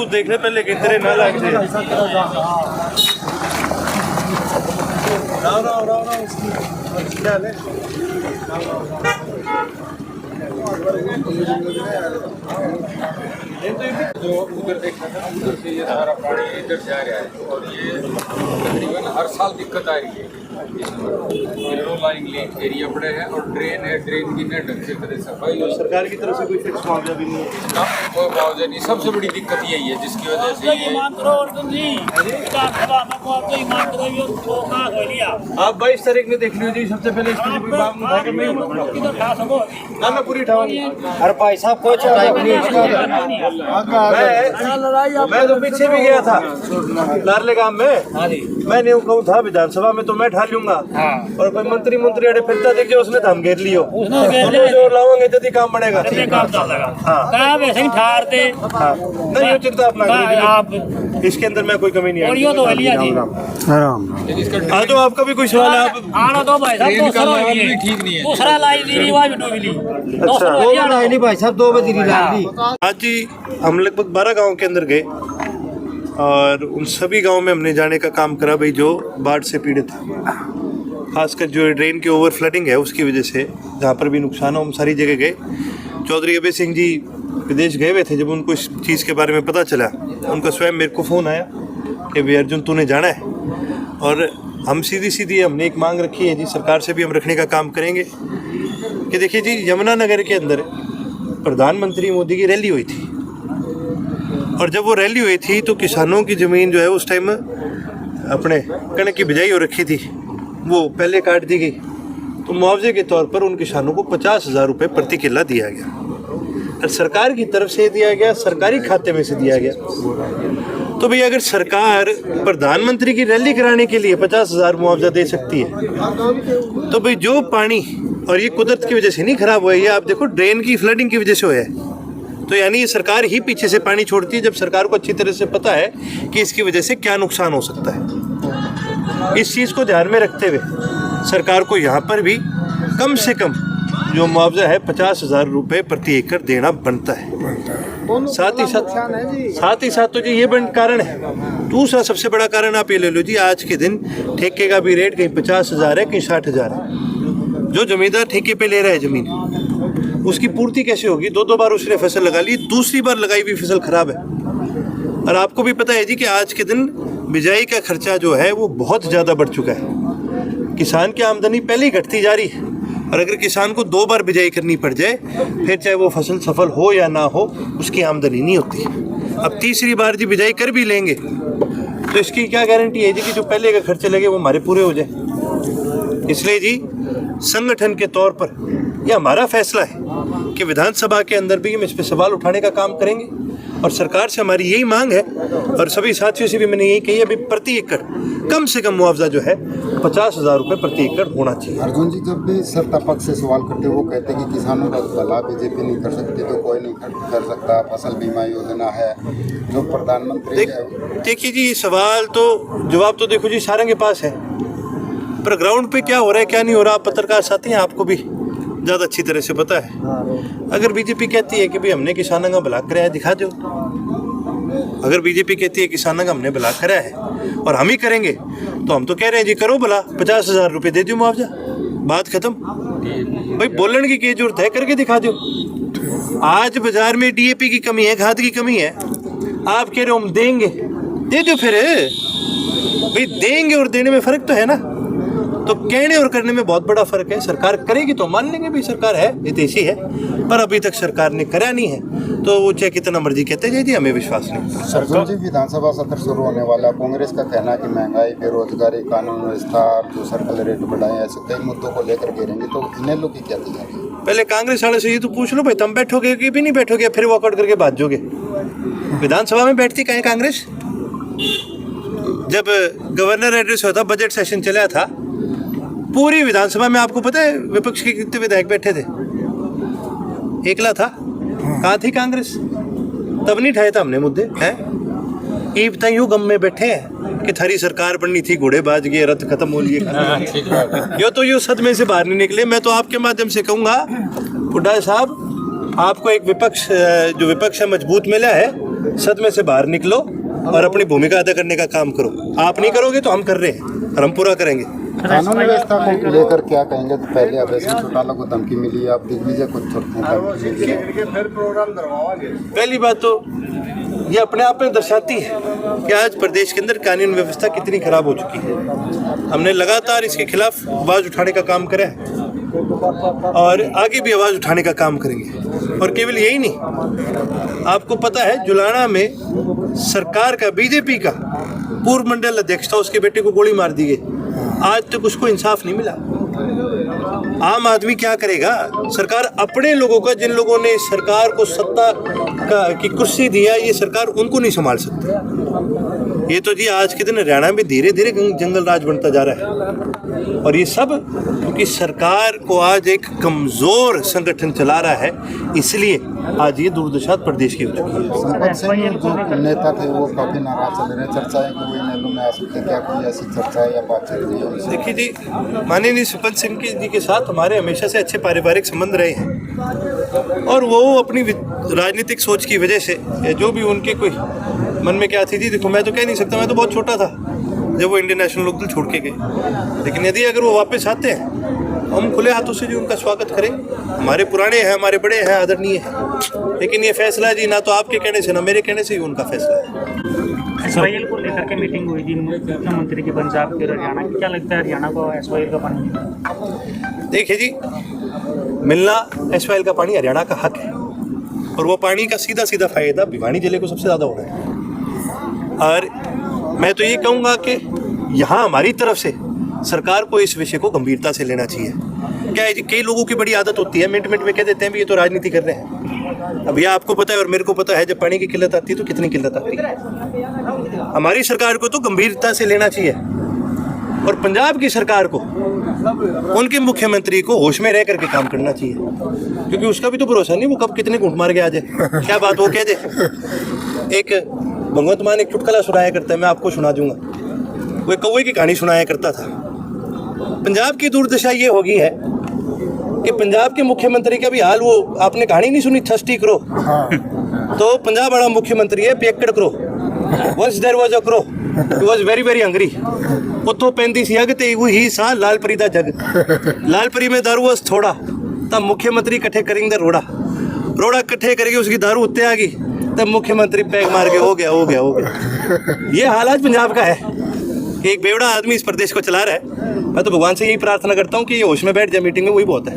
देखने पहले कितने ना लगते जो उधर देखा था उधर से ये सारा पानी इधर जा रहा है और ये तकरीबन हर साल दिक्कत आ रही है। ये लो लाइंग एरिया पड़े हैं और ड्रेन है, ड्रेन की न ढंग से तरह सफाई और सरकार की तरफ से कोई फिक्स मुआवजा भी नहीं है। इसका कोई मुआवजा नहीं। सबसे बड़ी दिक्कत यही है जिसकी वजह से आप 22 तारीख में देख लीजिए सबसे पहले इसके लिए कोई मांग उठा के ना मैं पूरी उठाऊंगी। अरे भाई साहब कोई चढ़ाई नहीं मैं तो पीछे भी गया था नारले गांव में, मैंने कहूँ था विधानसभा में तो मैं ढाल लूंगा और कोई मंत्री अड़े फिरता देखिए उसने तो हम घेर लियो जो लाओगे जल्दी काम बढ़ेगा। नहीं ये चिंता अपना इसके अंदर मैं कोई कमी नहीं आई। हाँ तो आपका भी कोई सवाल है भी ठीक नहीं है। भाई साहब 2 बजे आज जी हम लगभग 12 गांव के अंदर गए और उन सभी गांव में हमने जाने का काम करा भाई जो बाढ़ से पीड़ित है, खासकर जो ड्रेन की ओवर फ्लडिंग है उसकी वजह से जहाँ पर भी नुकसान हो हम सारी जगह गए। चौधरी अभय सिंह जी विदेश गए हुए थे, जब उनको इस चीज़ के बारे में पता चला उनका स्वयं मेरे को फ़ोन आया कि भाई अर्जुन तूने जाना है। और हम सीधी हमने एक मांग रखी है जी, सरकार से भी हम रखने का काम करेंगे कि देखिए जी यमुनानगर के अंदर प्रधानमंत्री मोदी की रैली हुई थी और जब वो रैली हुई थी तो किसानों की ज़मीन जो है उस टाइम अपने कणक की बिजाई हो रखी थी वो पहले काट दी गई, तो मुआवजे के तौर पर उन किसानों को 50,000 रुपये प्रति किला दिया गया और सरकार की तरफ से दिया गया, सरकारी खाते में से दिया गया। तो भाई अगर सरकार प्रधानमंत्री की रैली कराने के लिए 50,000 मुआवजा दे सकती है तो भाई जो पानी और ये कुदरत की वजह से नहीं खराब हुआ है, ये आप देखो ड्रेन की फ्लडिंग की वजह से हुआ है, तो यानी ये सरकार ही पीछे से पानी छोड़ती है जब सरकार को अच्छी तरह से पता है कि इसकी वजह से क्या नुकसान हो सकता है। इस चीज़ को ध्यान में रखते हुए सरकार को यहाँ पर भी कम से कम जो मुआवजा है 50,000 रुपये प्रति एकड़ देना बनता है। साथ ही साथ तो जी ये बड़ा कारण है। दूसरा सबसे बड़ा कारण आप ये ले लो जी, आज के दिन ठेके का भी रेट कहीं 50,000 है कहीं 60,000 है। जो जमींदार ठेके पे ले रहा है ज़मीन उसकी पूर्ति कैसे होगी? 2 बार उसने फसल लगा ली, दूसरी बार लगाई हुई फसल खराब है। और आपको भी पता है जी कि आज के दिन बिजाई का खर्चा जो है वो बहुत ज़्यादा बढ़ चुका है। किसान की आमदनी पहले ही घटती जा रही है और अगर किसान को 2 बार बिजाई करनी पड़ जाए फिर चाहे वो फसल सफल हो या ना हो उसकी आमदनी नहीं होती। अब तीसरी बार जी बिजाई कर भी लेंगे तो इसकी क्या गारंटी है जी कि जो पहले का खर्चे लगे वो हमारे पूरे हो जाए। इसलिए जी संगठन के तौर पर यह हमारा फैसला है कि विधानसभा के अंदर भी हम इस पर सवाल उठाने का काम करेंगे और सरकार से हमारी यही मांग है और सभी साथियों से भी मैंने यही कही है, प्रति एकड़ कम से कम मुआवजा जो है 50,000 रुपये प्रति एकड़ होना चाहिए। अर्जुन जी जब भी सत्ता पक्ष से सवाल करते वो कहते कि किसानों का भला बीजेपी नहीं कर सकती तो कोई नहीं कर सकता, फसल बीमा योजना है जो प्रधानमंत्री देखिए जी सवाल तो जवाब तो देखो जी सारे के पास है, पर ग्राउंड पे क्या हो रहा है क्या नहीं हो रहा आप पत्रकार साथी हैं, आपको भी ज़्यादा अच्छी तरह से पता है। अगर बीजेपी कहती है कि भाई हमने किसानों का भला कराया दिखा दो, अगर बीजेपी कहती है किसानों का हमने भला कराया है और हम ही करेंगे तो हम तो कह रहे हैं जी करो भला, 50,000 रुपये दे दो मुआवजा, बात खत्म। भाई बोलने की जरूरत है, करके दिखा दो। आज बाजार में DAP की कमी है, खाद की कमी है, आप कह रहे हो हम देंगे, दे दो फिर। भाई देंगे और देने में फ़र्क तो है ना, तो कहने और करने में बहुत बड़ा फर्क है। सरकार करेगी तो मान लेंगे भी सरकार है हितैषी है, पर अभी तक सरकार ने करा नहीं है तो वो चाहे कितना मर्जी कहते जाए जी हमें विश्वास नहीं। अर्जुन जी विधानसभा सत्र शुरू होने वाला, कांग्रेस का कहना है कि महंगाई, बेरोजगारी, कानून व्यवस्था, जो सर्कल रेट बढ़ाए, ऐसे कई मुद्दों को लेकर घेरेंगे, तो इन्हें लोग की क्या तैयारी है? पहले कांग्रेस वाले से ये तो पूछ लो भाई तुम बैठोगे कि भी नहीं बैठोगे, फिर वॉकआउट करके भाजोगे। विधानसभा में बैठती कहीं कांग्रेस? जब गवर्नर एड्रेस होता, बजट सेशन चला था, पूरी विधानसभा में आपको पता है विपक्ष के कितने विधायक बैठे थे? एकला था। कहाँ थी कांग्रेस? तब नहीं उठाया था हमने मुद्दे हैं। ये बताइए यूँ गम में बैठे हैं कि थारी सरकार बननी थी, घोड़े बाज गए, रथ खत्म हो लिए, यो तो यूँ सदमे से बाहर नहीं निकले। मैं तो आपके माध्यम से कहूँगा पुड्डा साहब, आपको एक विपक्ष जो विपक्ष है मजबूत मिला है सदमे से बाहर निकलो और अपनी भूमिका अदा करने का काम करो। आप नहीं करोगे तो हम कर रहे हैं और हम पूरा करेंगे। कानून व्यवस्था को लेकर क्या कहेंगे? तो पहले अवैध चौटाला को धमकी मिली, आप दिग्विजय को छोड़ते हैं। पहली बात तो ये अपने आप में दर्शाती है कि आज प्रदेश के अंदर कानून व्यवस्था कितनी खराब हो चुकी है। हमने लगातार इसके खिलाफ आवाज़ उठाने का काम करा है और आगे भी आवाज़ उठाने का काम करेंगे। और केवल यही नहीं, आपको पता है जुलाना में सरकार का, बीजेपी का पूर्व मंडल अध्यक्ष था, उसके बेटे को गोली मार दी गई। आज तक उसको इंसाफ नहीं मिला। आम आदमी क्या करेगा? सरकार अपने लोगों का, जिन लोगों ने सरकार को सत्ता की कुर्सी दिया, ये सरकार उनको नहीं संभाल सकती। ये तो जी आज के दिन हरियाणा में धीरे धीरे जंगल राज बनता जा रहा है और ये सब क्योंकि सरकार को आज एक कमज़ोर संगठन चला रहा है, इसलिए आज ये दुर्दशा प्रदेश की हो चुकी है। संपत सिंह जो नेता थे वो काफी नाराज चल रहे हैं, चर्चा है कि वो इनेलो में आ सकते, क्या कोई ऐसी चर्चा है या बात चल रही है? देखिए जी, माननीय संपत सिंह जी के साथ हमारे हमेशा से अच्छे पारिवारिक संबंध रहे हैं और वो अपनी राजनीतिक सोच की वजह से या जो भी उनके कोई मन में क्या थी, देखो मैं तो कह नहीं सकता, मैं तो बहुत छोटा था जब वो इंडियन नेशनल लोकदल छोड़ के गए, लेकिन यदि अगर वो वापस आते हैं हम खुले हाथों से जो उनका स्वागत करें। हमारे पुराने हैं, हमारे बड़े हैं, आदरणीय हैं, लेकिन ये फैसला जी ना तो आपके कहने से ना मेरे कहने से ही उनका फैसला है। एसवाईएल को लेकर के मीटिंग हुई थी मुख्यमंत्री की पंजाब के और हरियाणा की, क्या लगता है हरियाणा को एसवाईएल का पानी? देखिए जी, मिलना एसवाईएल का पानी हरियाणा का हक है और वो पानी का सीधा सीधा फायदा भिवानी जिले को सबसे ज़्यादा हो रहा है। और मैं तो ये कहूँगा कि यहाँ हमारी तरफ से सरकार को इस विषय को गंभीरता से लेना चाहिए। क्या है जी, कई लोगों की बड़ी आदत होती है, मिनट मिनट में कह देते हैं भी ये तो राजनीति कर रहे हैं। अब यह आपको पता है और मेरे को पता है, जब पानी की किल्लत आती है तो कितनी किल्लत आती है। हमारी सरकार को तो गंभीरता से लेना चाहिए और पंजाब की सरकार को, उनके मुख्यमंत्री को होश में रह करके काम करना चाहिए, क्योंकि उसका भी तो भरोसा नहीं वो कब कितने घूंट मार के आ जाए, क्या बात वो कह दे। एक भगवंत मान एक चुटकुला सुनाया करता है, मैं आपको सुना दूंगा। वो एक कौवे की कहानी सुनाया करता था। पंजाब की दुर्दशा ये होगी है कि पंजाब के मुख्यमंत्री का भी हाल, वो आपने कहानी नहीं सुनी थर्स्टी क्रो? तो पंजाब बड़ा मुख्यमंत्री है पियक्कड़ crow. Once there was a crow, he was very very hungry. उतो पैंती सी अग ते ही सा लालपरी दा जग, लालपरी में दारू वस थोड़ा, तब मुख्यमंत्री कट्ठे करेंगे रोड़ा, रोड़ा कट्ठे करके उसकी दारू उत्ते आ गई, तब मुख्यमंत्री पैग मार के हो गया हो गया हो गया। ये हाल आज पंजाब का है कि एक बेवड़ा आदमी इस प्रदेश को चला रहा है। मैं तो भगवान से यही प्रार्थना करता हूँ कि ये होश में बैठ जाए मीटिंग में, वही बहुत है।